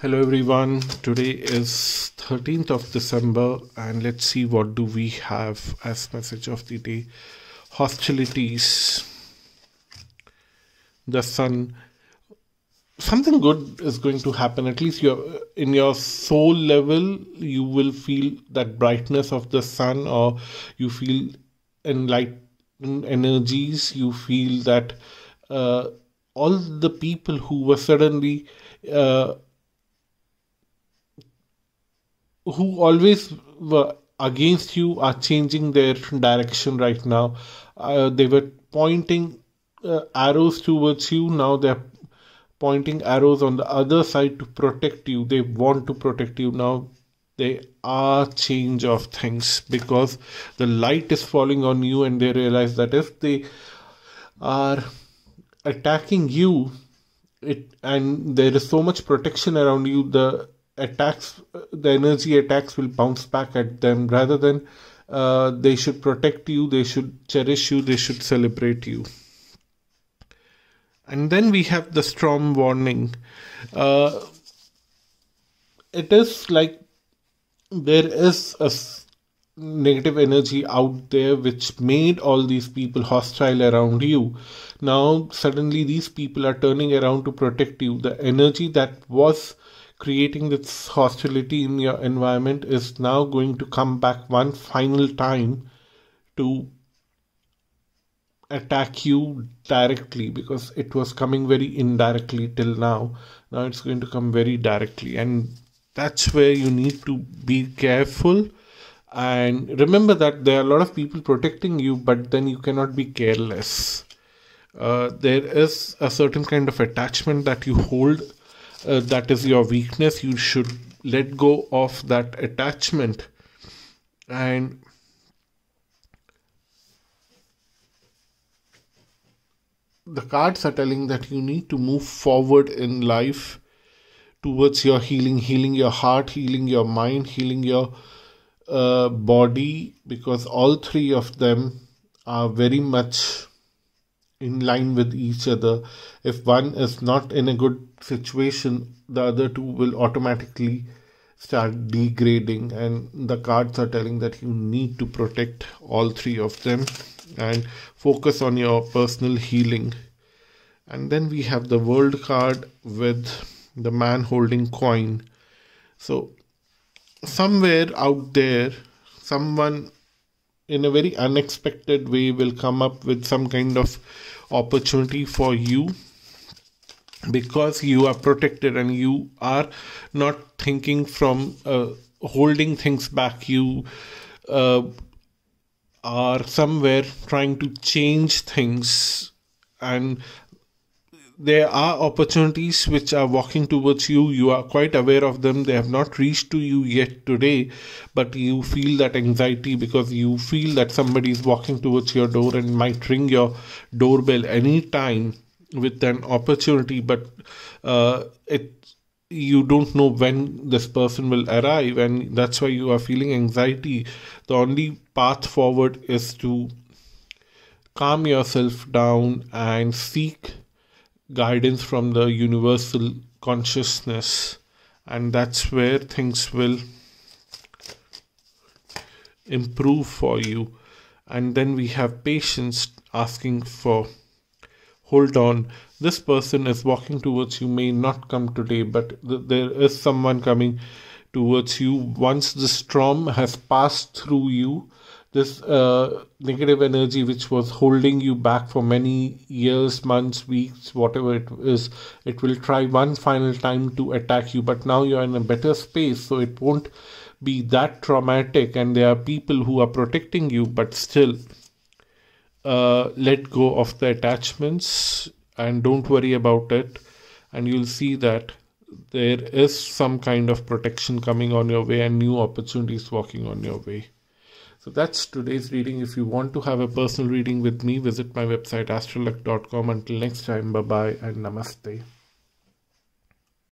Hello everyone, today is 13th of December and let's see what do we have as message of the day. Hostilities, the sun, something good is going to happen. At least in your soul level, you will feel that brightness of the sun, or you feel enlightened energies. You feel that all the people who were suddenly who always were against you are changing their direction right now. They were pointing arrows towards you. Now they're pointing arrows on the other side to protect you. They want to protect you. Now they are change of things because the light is falling on you, and they realize that if they are attacking you, and there is so much protection around you, the energy attacks will bounce back at them. Rather than they should protect you, they should cherish you, they should celebrate you. And then we have the storm warning. It is like there is a negative energy out there which made all these people hostile around you. Now suddenly these people are turning around to protect you. The energy that was creating this hostility in your environment is now going to come back one final time to attack you directly, because it was coming very indirectly till now. Now it's going to come very directly, and that's where you need to be careful. And remember that there are a lot of people protecting you, but then you cannot be careless. There is a certain kind of attachment that you hold. That is your weakness. You should let go of that attachment. And the cards are telling that you need to move forward in life towards your healing your heart, healing your mind, healing your body, because all three of them are very much in line with each other. If one is not in a good situation, the other two will automatically start degrading, and the cards are telling that you need to protect all three of them and focus on your personal healing. And then we have the World card with the man holding coin. So somewhere out there, someone in a very unexpected way will come up with some kind of opportunity for you, because you are protected and you are not thinking from holding things back. You are somewhere trying to change things, and there are opportunities which are walking towards you. You are quite aware of them. They have not reached to you yet today, but you feel that anxiety because you feel that somebody is walking towards your door and might ring your doorbell anytime with an opportunity, but you don't know when this person will arrive, and that's why you are feeling anxiety. The only path forward is to calm yourself down and seek guidance from the universal consciousness, and that's where things will improve for you. And then we have patience asking for, hold on, this person is walking towards you, may not come today, but there is someone coming towards you. Once the storm has passed through you, this negative energy which was holding you back for many years, months, weeks, whatever it is, it will try one final time to attack you. But now you're in a better space, so it won't be that traumatic, and there are people who are protecting you. But still, let go of the attachments and don't worry about it, and you'll see that there is some kind of protection coming on your way and new opportunities walking on your way. So that's today's reading. If you want to have a personal reading with me, visit my website astroluck.com. Until next time, bye-bye and namaste.